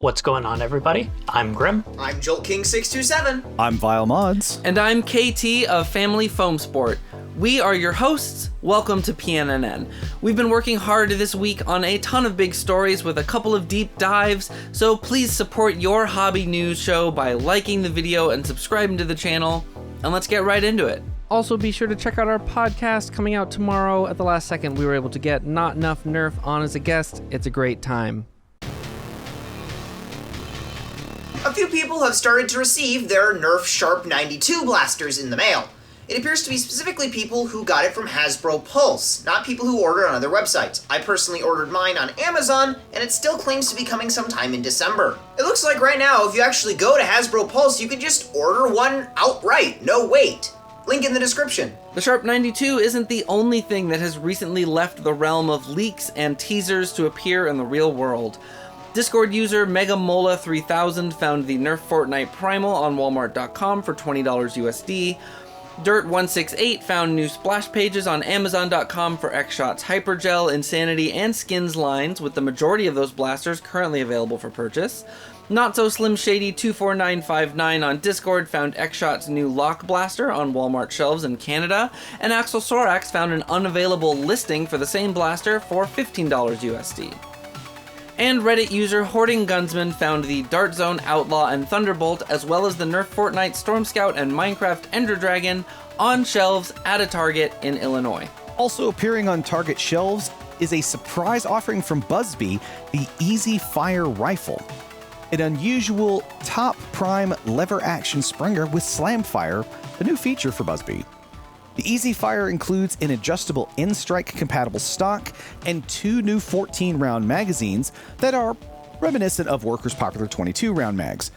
What's going on, everybody? I'm Grim. I'm Jolt King 627. I'm Vile Mods. And I'm KT of Family Foam Sport. We are your hosts. Welcome to PNNN. We've been working hard this week on a ton of big stories with a couple of deep dives, so please support your hobby news show by liking the video and subscribing to the channel, and let's get right into it. Also, be sure to check out our podcast coming out tomorrow. At the last second, we were able to get Not Enough Nerf on as a guest. It's a great time. A few people have started to receive their Nerf Sharp 92 blasters in the mail. It appears to be specifically people who got it from Hasbro Pulse, not people who ordered on other websites. I personally ordered mine on Amazon, and it still claims to be coming sometime in December. It looks like right now, if you actually go to Hasbro Pulse, you can just order one outright, no wait. Link in the description. The Sharp 92 isn't the only thing that has recently left the realm of leaks and teasers to appear in the real world. Discord user MegaMola3000 found the Nerf Fortnite Primal on Walmart.com for $20 USD. Dirt168 found new splash pages on Amazon.com for Xshot's Hypergel, Insanity, and Skins lines, with the majority of those blasters currently available for purchase. Not So Slim Shady 24959 on Discord found Xshot's new Lock Blaster on Walmart shelves in Canada, and Axel Sorax found an unavailable listing for the same blaster for $15 USD. And Reddit user Hoarding Gunsman found the Dart Zone Outlaw and Thunderbolt, as well as the Nerf Fortnite Storm Scout and Minecraft Ender Dragon on shelves at a Target in Illinois. Also appearing on Target shelves is a surprise offering from Buzzbee, the Easy Fire Rifle. An unusual top prime lever action Springer with slam fire, a new feature for Buzzbee. The Easy Fire includes an adjustable N-Strike compatible stock and two new 14-round magazines that are reminiscent of Worker's popular 22-round mags.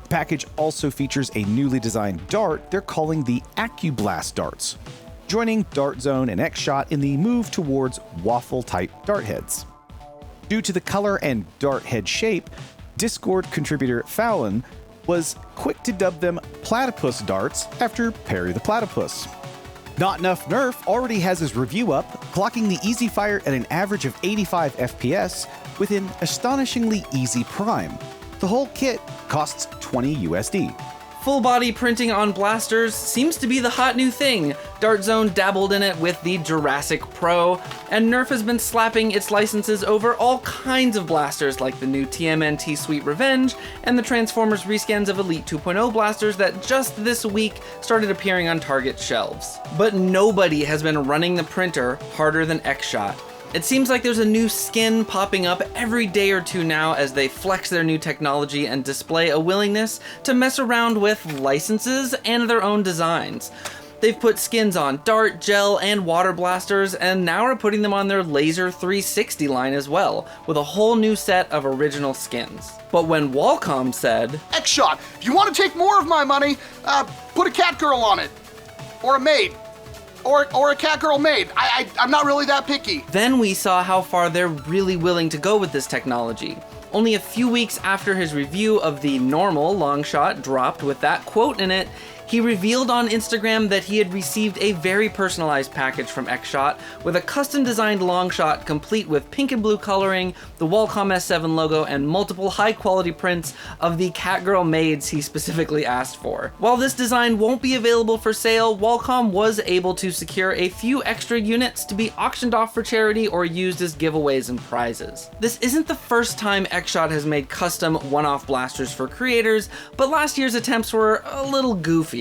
The package also features a newly designed dart they're calling the AccuBlast darts, joining Dart Zone and Xshot in the move towards waffle-type dart heads. Due to the color and dart head shape, Discord contributor Fallon was quick to dub them platypus darts after Perry the Platypus. Not Enough Nerf already has his review up, clocking the Easy Fire at an average of 85 FPS with an astonishingly easy prime. The whole kit costs $20 USD. Full body printing on blasters seems to be the hot new thing. Dart Zone dabbled in it with the Jurassic Pro, and Nerf has been slapping its licenses over all kinds of blasters like the new TMNT Sweet Revenge and the Transformers reskins of Elite 2.0 blasters that just this week started appearing on Target shelves. But nobody has been running the printer harder than Xshot. It seems like there's a new skin popping up every day or two now as they flex their new technology and display a willingness to mess around with licenses and their own designs. They've put skins on Dart, Gel, and Water blasters, and now are putting them on their Laser 360 line as well, with a whole new set of original skins. But when Walcom said, Xshot, if you want to take more of my money, put a cat girl on it. Or a maid. Or a catgirl maid. I'm not really that picky. Then we saw how far they're really willing to go with this technology. Only a few weeks after his review of the normal Longshot dropped with that quote in it, he revealed on Instagram that he had received a very personalized package from Xshot with a custom-designed Longshot complete with pink and blue coloring, the Walcom S7 logo, and multiple high-quality prints of the Catgirl maids he specifically asked for. While this design won't be available for sale, Walcom was able to secure a few extra units to be auctioned off for charity or used as giveaways and prizes. This isn't the first time Xshot has made custom one-off blasters for creators, but last year's attempts were a little goofier.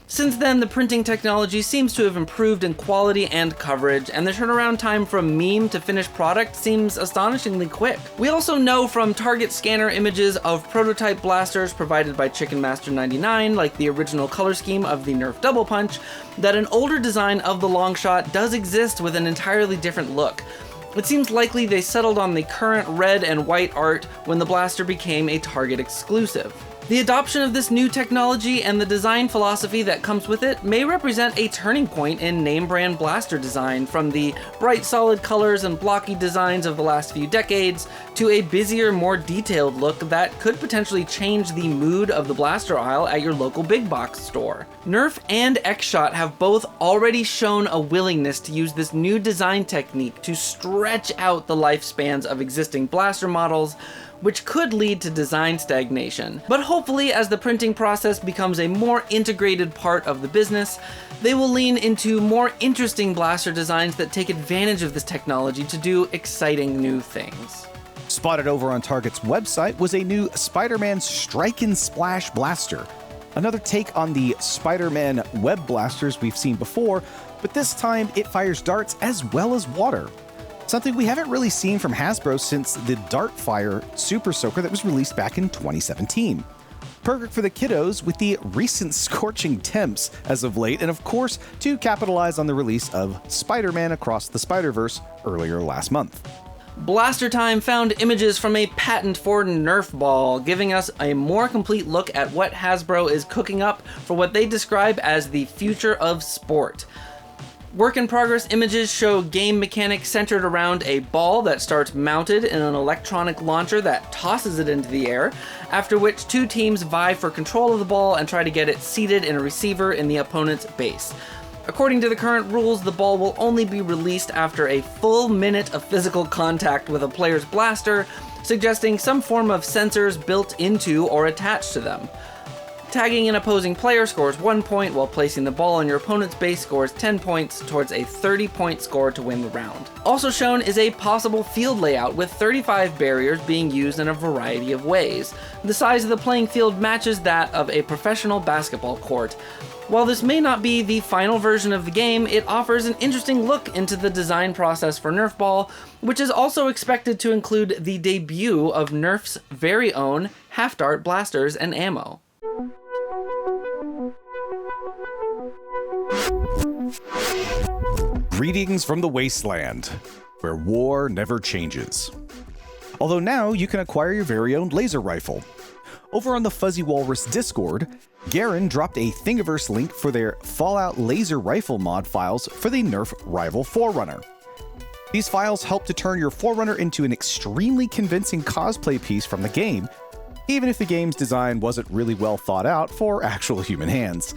Since then, the printing technology seems to have improved in quality and coverage, and the turnaround time from meme to finished product seems astonishingly quick. We also know from Target scanner images of prototype blasters provided by Chicken Master 99, like the original color scheme of the Nerf Double Punch, that an older design of the Longshot does exist with an entirely different look. It seems likely they settled on the current red and white art when the blaster became a Target exclusive. The adoption of this new technology and the design philosophy that comes with it may represent a turning point in name brand blaster design, from the bright solid colors and blocky designs of the last few decades to a busier, more detailed look that could potentially change the mood of the blaster aisle at your local big box store. Nerf and Xshot have both already shown a willingness to use this new design technique to stretch out the lifespans of existing blaster models, which could lead to design stagnation. But hopefully, as the printing process becomes a more integrated part of the business, they will lean into more interesting blaster designs that take advantage of this technology to do exciting new things. Spotted over on Target's website was a new Spider-Man Strike and Splash blaster. Another take on the Spider-Man web blasters we've seen before, but this time it fires darts as well as water. Something we haven't really seen from Hasbro since the Dartfire Super Soaker that was released back in 2017. Perfect for the kiddos with the recent scorching temps as of late, and of course, to capitalize on the release of Spider-Man Across the Spider-Verse earlier last month. BlasterTime found images from a patent for Nerfball, giving us a more complete look at what Hasbro is cooking up for what they describe as the future of sport. Work-in-progress images show game mechanics centered around a ball that starts mounted in an electronic launcher that tosses it into the air, after which two teams vie for control of the ball and try to get it seated in a receiver in the opponent's base. According to the current rules, the ball will only be released after a full minute of physical contact with a player's blaster, suggesting some form of sensors built into or attached to them. Tagging an opposing player scores 1 point, while placing the ball on your opponent's base scores 10 points towards a 30-point score to win the round. Also shown is a possible field layout with 35 barriers being used in a variety of ways. The size of the playing field matches that of a professional basketball court. While this may not be the final version of the game, it offers an interesting look into the design process for Nerfball, which is also expected to include the debut of Nerf's very own half-dart blasters and ammo. Greetings from the wasteland, where war never changes. Although now you can acquire your very own laser rifle. Over on the Fuzzy Walrus Discord, Garin dropped a Thingiverse link for their Fallout laser rifle mod files for the Nerf rival Forerunner. These files help to turn your Forerunner into an extremely convincing cosplay piece from the game, even if the game's design wasn't really well thought out for actual human hands.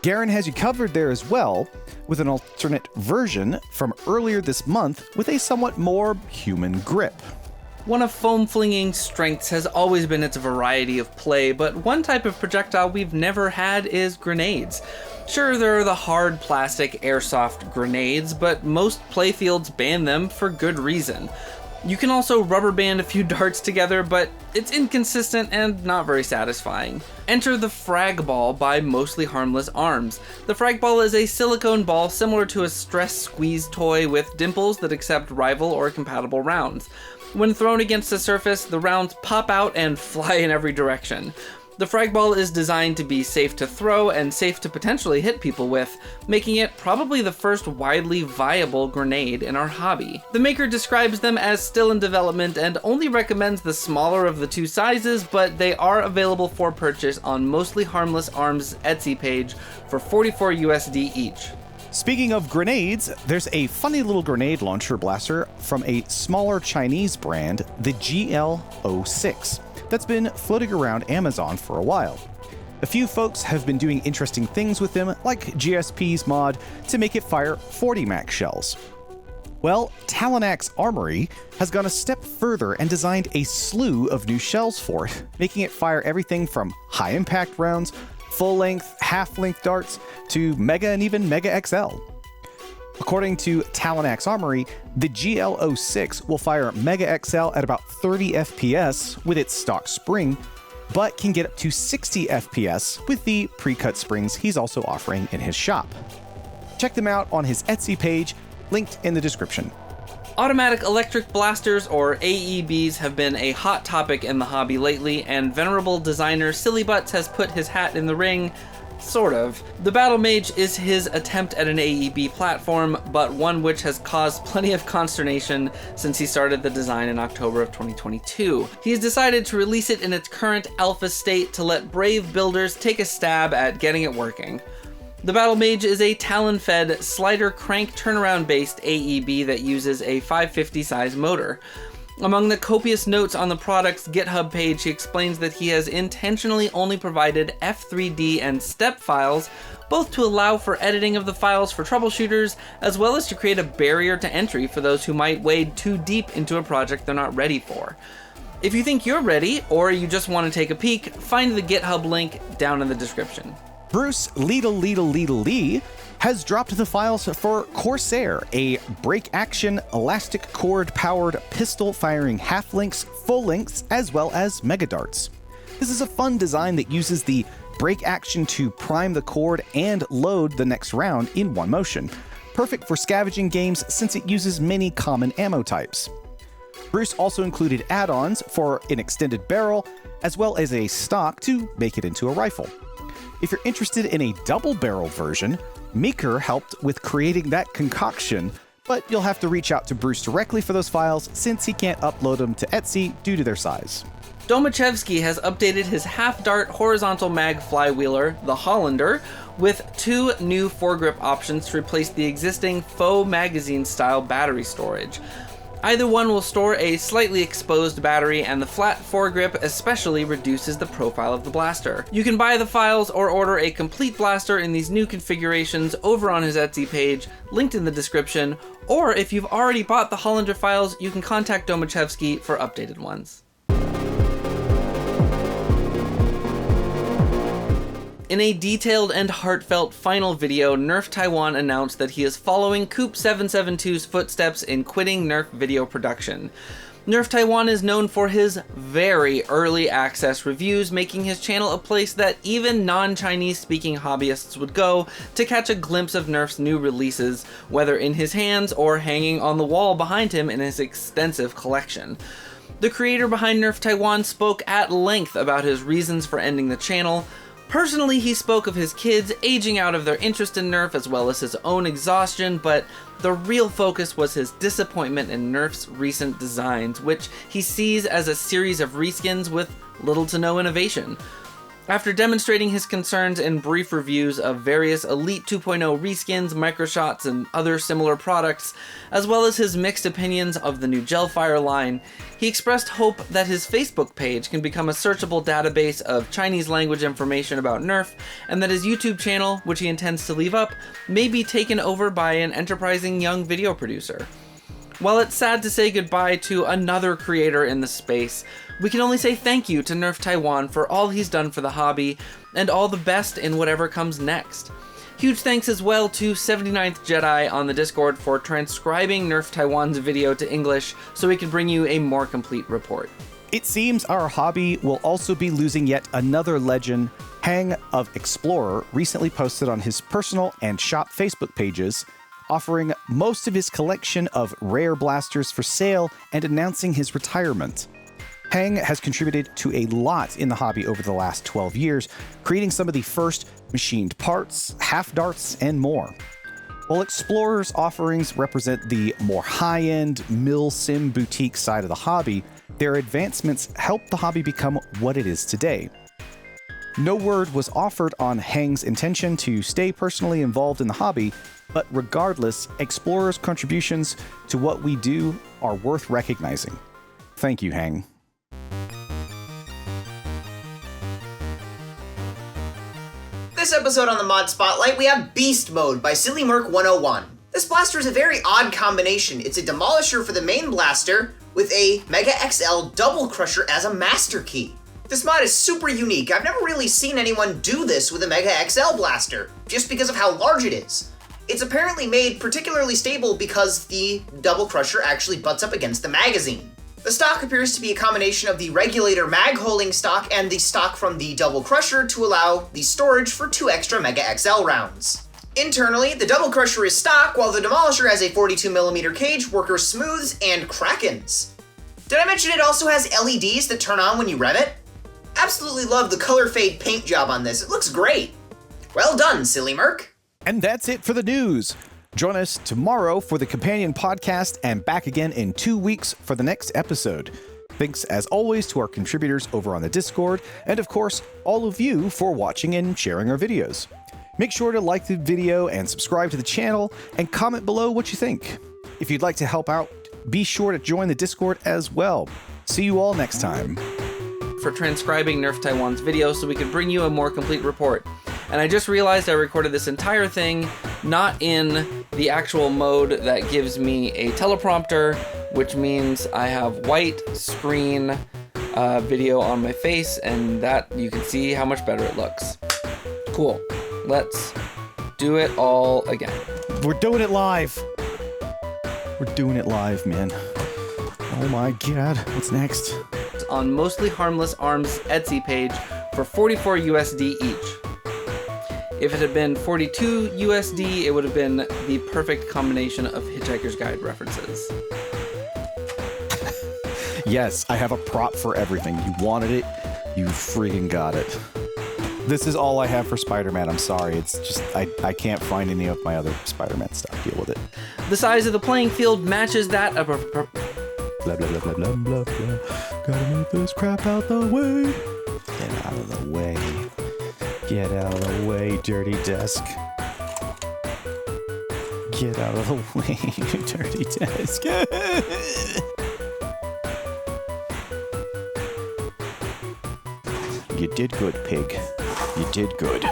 Garin has you covered there as well, with an alternate version from earlier this month with a somewhat more human grip. One of foam flinging's strengths has always been its variety of play, but one type of projectile we've never had is grenades. Sure, there are the hard plastic airsoft grenades, but most playfields ban them for good reason. You can also rubber band a few darts together, but it's inconsistent and not very satisfying. Enter the Frag Ball by MostlyHarmlessArms. The Frag Ball is a silicone ball similar to a stress squeeze toy with dimples that accept rival or compatible rounds. When thrown against the surface, the rounds pop out and fly in every direction. The Frag Ball is designed to be safe to throw and safe to potentially hit people with, making it probably the first widely viable grenade in our hobby. The maker describes them as still in development and only recommends the smaller of the two sizes, but they are available for purchase on MostlyHarmlessArms' Etsy page for $44 USD each. Speaking of grenades, there's a funny little grenade launcher blaster from a smaller Chinese brand, the GL06, that's been floating around Amazon for a while. A few folks have been doing interesting things with them, like GSP's mod to make it fire 40 max shells. Well, Talonaxe Armory has gone a step further and designed a slew of new shells for it, making it fire everything from high-impact rounds, full-length, half-length darts, to Mega and even Mega XL. According to Talonaxe Armory, the GL06 will fire Mega XL at about 30 FPS with its stock spring, but can get up to 60 FPS with the pre-cut springs he's also offering in his shop. Check them out on his Etsy page, linked in the description. Automatic electric blasters, or AEBs, have been a hot topic in the hobby lately, and venerable designer SillyButts has put his hat in the ring. Sort of. The BattleMage is his attempt at an AEB platform, but one which has caused plenty of consternation since he started the design in October of 2022. He has decided to release it in its current alpha state to let brave builders take a stab at getting it working. The BattleMage is a Talon-fed slider crank turnaround-based AEB that uses a 550 size motor. Among the copious notes on the product's GitHub page, he explains that he has intentionally only provided F3D and step files, both to allow for editing of the files for troubleshooters, as well as to create a barrier to entry for those who might wade too deep into a project they're not ready for. If you think you're ready, or you just want to take a peek, find the GitHub link down in the description. Bruce Leedleedleedlee has dropped the files for Corsair, a break-action, elastic cord-powered pistol firing half-lengths, full-lengths, as well as mega darts. This is a fun design that uses the break action to prime the cord and load the next round in one motion. Perfect for scavenging games since it uses many common ammo types. Bruce also included add-ons for an extended barrel, as well as a stock to make it into a rifle. If you're interested in a double barrel version, Meeker helped with creating that concoction, but you'll have to reach out to Bruce directly for those files since he can't upload them to Etsy due to their size. Domochevsky has updated his half-dart horizontal mag flywheeler, the Holländer, with 2 new foregrip options to replace the existing faux magazine-style battery storage. Either one will store a slightly exposed battery, and the flat foregrip especially reduces the profile of the blaster. You can buy the files or order a complete blaster in these new configurations over on his Etsy page, linked in the description, or if you've already bought the Holländer files, you can contact Domochevsky for updated ones. In a detailed and heartfelt final video, Nerf Taiwan announced that he is following Coop772's footsteps in quitting Nerf video production. Nerf Taiwan is known for his very early access reviews, making his channel a place that even non-Chinese speaking hobbyists would go to catch a glimpse of Nerf's new releases, whether in his hands or hanging on the wall behind him in his extensive collection. The creator behind Nerf Taiwan spoke at length about his reasons for ending the channel. Personally, he spoke of his kids aging out of their interest in Nerf as well as his own exhaustion, but the real focus was his disappointment in Nerf's recent designs, which he sees as a series of reskins with little to no innovation. After demonstrating his concerns in brief reviews of various Elite 2.0 reskins, microshots, and other similar products, as well as his mixed opinions of the new Gelfire line, he expressed hope that his Facebook page can become a searchable database of Chinese language information about Nerf, and that his YouTube channel, which he intends to leave up, may be taken over by an enterprising young video producer. While it's sad to say goodbye to another creator in the space, we can only say thank you to Nerf Taiwan for all he's done for the hobby, and all the best in whatever comes next. Huge thanks as well to 79th Jedi on the Discord for transcribing Nerf Taiwan's video to English so we can bring you a more complete report. It seems our hobby will also be losing yet another legend. Hang of Xplorer recently posted on his personal and shop Facebook pages, offering most of his collection of rare blasters for sale and announcing his retirement. Hang has contributed to a lot in the hobby over the last 12 years, creating some of the first machined parts, half darts, and more. While Xplorer's offerings represent the more high-end, mil-sim boutique side of the hobby, their advancements helped the hobby become what it is today. No word was offered on Hang's intention to stay personally involved in the hobby, but regardless, Xplorer's contributions to what we do are worth recognizing. Thank you, Hang. This episode on the Mod Spotlight, we have Beast Mode by SillyMerc101. This blaster is a very odd combination. It's a demolisher for the main blaster with a Mega XL double crusher as a master key. This mod is super unique. I've never really seen anyone do this with a Mega XL blaster, just because of how large it is. It's apparently made particularly stable because the double crusher actually butts up against the magazine. The stock appears to be a combination of the regulator mag holding stock and the stock from the double crusher to allow the storage for 2 extra Mega XL rounds. Internally, the double crusher is stock, while the demolisher has a 42mm cage, worker smooths, and krakens. Did I mention it also has LEDs that turn on when you rev it? Absolutely love the color fade paint job on this. It looks great. Well done, SillyMerc. And that's it for the news. Join us tomorrow for the companion podcast and back again in 2 weeks for the next episode. Thanks as always to our contributors over on the Discord, and of course, all of you for watching and sharing our videos. Make sure to like the video and subscribe to the channel and comment below what you think. If you'd like to help out, be sure to join the Discord as well. See you all next time. For transcribing Nerf Taiwan's video so we could bring you a more complete report. And I just realized I recorded this entire thing not in the actual mode that gives me a teleprompter, which means I have white screen video on my face, and that you can see how much better it looks. Cool. Let's do it all again. We're doing it live. We're doing it live, man. Oh my god. What's next? On Mostly Harmless Arms Etsy page for 44 USD each. If it had been 42 USD, it would have been the perfect combination of Hitchhiker's Guide references. Yes, I have a prop for everything. You wanted it, you freaking got it. This is all I have for Spider-Man. I'm sorry. It's just, I can't find any of my other Spider-Man stuff. Deal with it. The size of the playing field matches that of a... Blah, blah, blah, blah, blah, blah, blah. Gotta move this crap out the way. Get out of the way. Get out of the way, dirty desk. Get out of the way, dirty desk. You did good, pig. You did good.